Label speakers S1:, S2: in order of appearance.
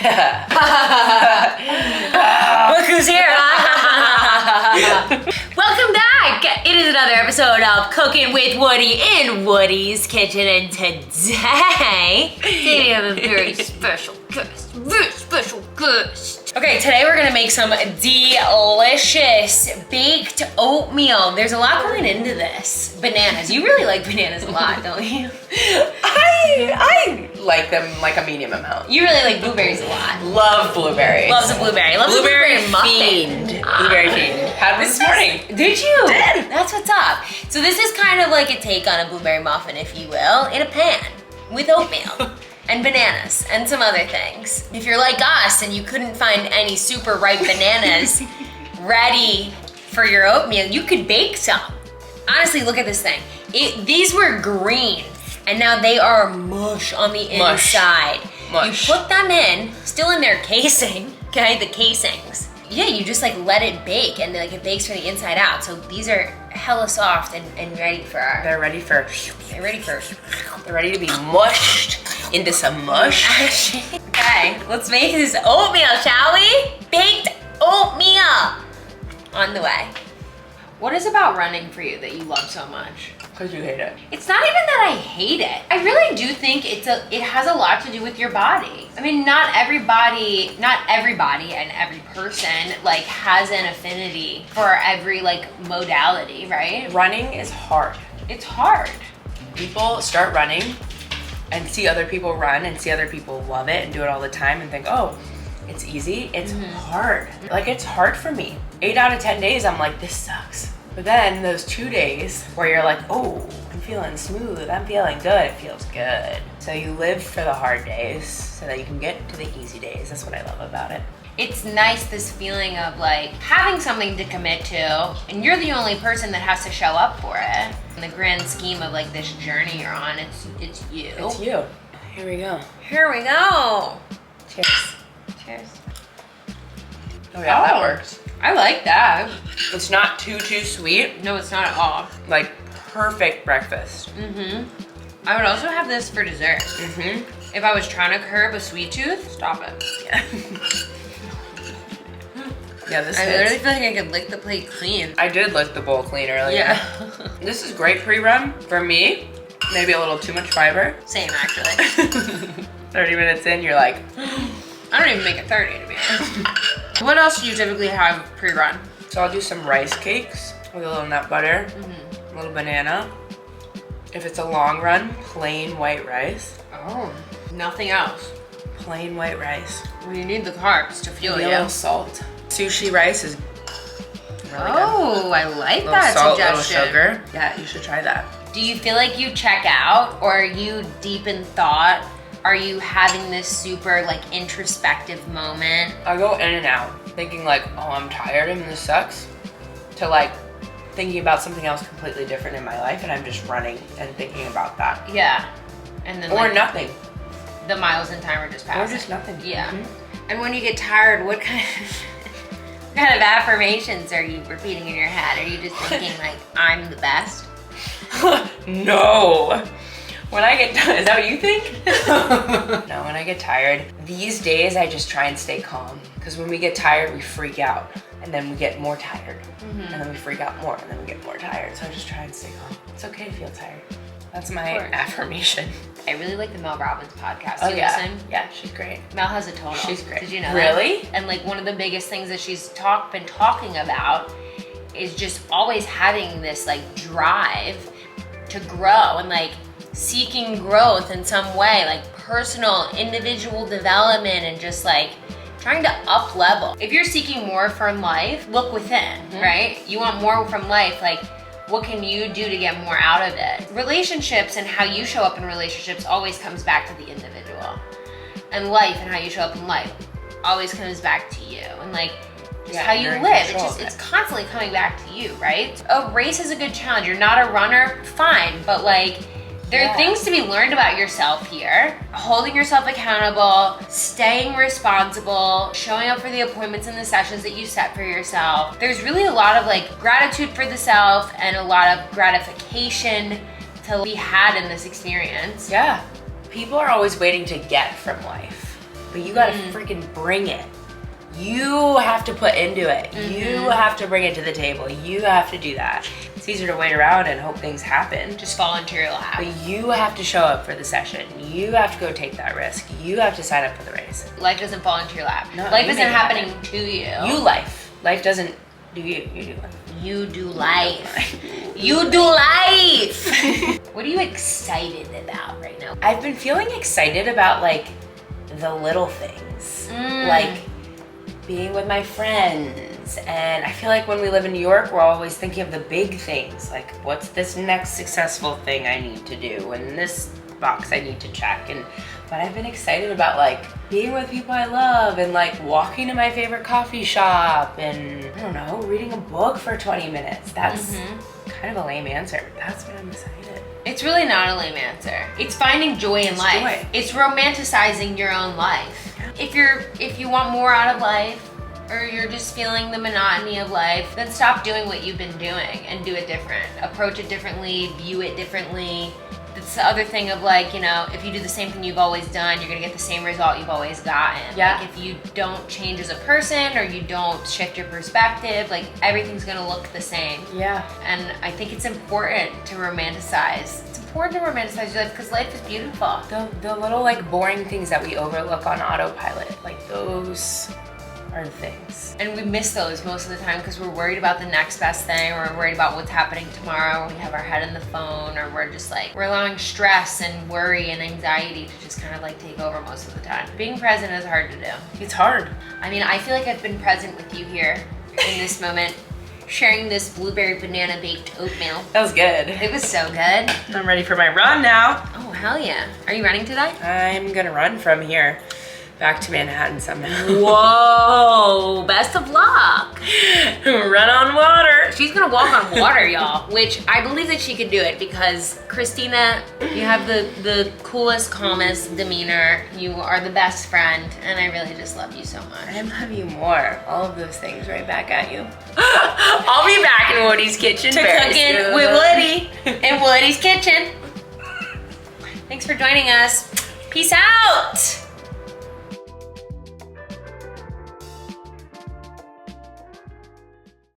S1: Look who's here. Welcome back. It is another episode of Cooking with Woody in Woody's Kitchen, and today we have a very special guest. Okay, today we're gonna make some delicious baked oatmeal. There's a lot going into this. Bananas. You really like bananas a lot, don't you?
S2: I like them like a medium amount.
S1: You really like blueberries a lot.
S2: Love blueberries.
S1: Loves a blueberry. Loves
S2: Blueberry
S1: a blueberry
S2: fiend.
S1: muffin.
S2: Blueberry fiend. Had one this morning.
S1: Did you?
S2: Did.
S1: That's what's up. So this is kind of like a take on a blueberry muffin, if you will, in a pan with oatmeal. And bananas and some other things. If you're like us and you couldn't find any super ripe bananas ready for your oatmeal, you could bake some. Honestly, look at this thing. These were green and now they are mush on the inside.
S2: Mush.
S1: You put them in, still in their casing, okay, the casings. Yeah, you just like let it bake and like it bakes from the inside out. So these are hella soft and ready for our...
S2: They're ready to be mushed into some mush.
S1: Okay, let's make this oatmeal, shall we? Baked oatmeal on the way. What is about running for you that you love so much?
S2: Because you hate it.
S1: It's not even that I hate it. I really do think it has a lot to do with your body. I mean, not everybody and every person like has an affinity for every like modality, right?
S2: Running is hard.
S1: It's hard.
S2: People start running and see other people run and see other people love it and do it all the time and think, oh, it's easy. It's hard. Like, it's hard for me. 8 out of 10 days, I'm like, this sucks. But then those 2 days where you're like, oh, I'm feeling smooth, I'm feeling good, it feels good. So you live for the hard days so that you can get to the easy days. That's what I love about it.
S1: It's nice, this feeling of like having something to commit to, and you're the only person that has to show up for it. In the grand scheme of like this journey you're on, it's you.
S2: It's you. Here we go.
S1: Here we go.
S2: Cheers.
S1: Cheers.
S2: Oh yeah, that works.
S1: I like that.
S2: It's not too sweet.
S1: No, it's not at all.
S2: Like perfect breakfast.
S1: I would also have this for dessert. If I was trying to curb a sweet tooth, stop it.
S2: Yeah. Yeah, this
S1: I literally feel like I could lick the plate clean.
S2: I did lick the bowl clean earlier.
S1: Yeah.
S2: This is great pre-run for me. Maybe a little too much fiber.
S1: Same, actually.
S2: 30 minutes in, you're like,
S1: I don't even make it 30, to be honest. What else do you typically have pre-run?
S2: so I'll do some rice cakes with a little nut butter, a little banana. If it's a long run, plain white rice.
S1: Oh, nothing else.
S2: Plain white rice.
S1: Well, you need the carbs to fuel
S2: A
S1: you.
S2: little salt. Sushi rice is really good.
S1: Oh, I like
S2: Little
S1: that
S2: salt,
S1: suggestion.
S2: little sugar. Yeah, you should try that.
S1: Do you feel like you check out, or are you deep in thought? Are you having this super like introspective moment?
S2: I go in and out, thinking like, oh, I'm tired and this sucks, to like thinking about something else completely different in my life, and I'm just running and thinking about that.
S1: Yeah. And then
S2: Or
S1: like,
S2: nothing.
S1: the miles in time are just passing.
S2: Or just nothing.
S1: Yeah. And when you get tired, what kind of affirmations are you repeating in your head? Are you just thinking like, I'm the best?
S2: No. When I get tired, is that what you think? No, when I get tired, these days I just try and stay calm. Because when we get tired, we freak out. And then we get more tired. And then we freak out more, and then we get more tired. So I just try and stay calm. It's okay to feel tired. That's my affirmation.
S1: I really like the Mel Robbins podcast.
S2: Oh,
S1: You
S2: yeah.
S1: listen?
S2: Yeah, she's great.
S1: Mel has a total.
S2: She's great.
S1: Did you know
S2: Really?
S1: that? And like one of the biggest things that she's been talking about is just always having this like drive to grow and like seeking growth in some way, like personal, individual development, and just like trying to up level. If you're seeking more from life, look within, right? You want more from life, like what can you do to get more out of it? Relationships and how you show up in relationships always comes back to the individual. And life and how you show up in life always comes back to you. And like just how you live, it's constantly coming back to you, right? A race is a good challenge. You're not a runner, fine, but like there are things to be learned about yourself here. Holding yourself accountable, staying responsible, showing up for the appointments and the sessions that you set for yourself. There's really a lot of like gratitude for the self and a lot of gratification to be had in this experience.
S2: Yeah. People are always waiting to get from life. but you gotta freaking bring it. You have to put into it. You have to bring it to the table. You have to do that. It's easier to wait around and hope things happen.
S1: Just fall into your lap.
S2: But you have to show up for the session. You have to go take that risk. You have to sign up for the race.
S1: Life doesn't fall into your lap.
S2: No,
S1: life
S2: you
S1: isn't
S2: make it
S1: happening
S2: happen.
S1: to you.
S2: You life. Life doesn't do you. You do life.
S1: You do life. You do life. What are you excited about right now?
S2: I've been feeling excited about like the little things. Like being with my friends. And I feel like when we live in New York, we're always thinking of the big things. Like, what's this next successful thing I need to do? And this box I need to check. But I've been excited about like being with people I love and like walking to my favorite coffee shop and I don't know, reading a book for 20 minutes. That's kind of a lame answer. That's what I'm excited.
S1: It's really not a lame answer. It's finding joy in life.
S2: Joy.
S1: It's romanticizing your own life. If you want more out of life, or you're just feeling the monotony of life, then stop doing what you've been doing and do it different. Approach it differently, view it differently. That's the other thing of like, you know, if you do the same thing you've always done, you're gonna get the same result you've always gotten.
S2: Yeah.
S1: Like if you don't change as a person or you don't shift your perspective, like everything's gonna look the same.
S2: Yeah.
S1: And I think it's important to romanticize. It's important to romanticize your life because life is beautiful.
S2: The little like boring things that we overlook on autopilot, like those are the things.
S1: And we miss those most of the time because we're worried about the next best thing, or we're worried about what's happening tomorrow. We have our head in the phone, or we're just like, we're allowing stress and worry and anxiety to just kind of like take over most of the time. Being present is hard to do.
S2: It's hard.
S1: I mean, I feel like I've been present with you here in this moment, sharing this blueberry banana baked oatmeal.
S2: That was good.
S1: It was so good.
S2: I'm ready for my run now.
S1: Oh, hell yeah. Are you running today?
S2: I'm gonna run from here back to Manhattan somehow.
S1: Whoa, best of luck.
S2: Run on water.
S1: She's gonna walk on water, y'all, which I believe that she could do it because Kristina, you have the coolest, calmest demeanor. You are the best friend, and I really just love you so much.
S2: I love you more. All of those things right back at you. I'll be back in Woody's kitchen.
S1: To Cookin with Woody in Woody's kitchen. Thanks for joining us. Peace out.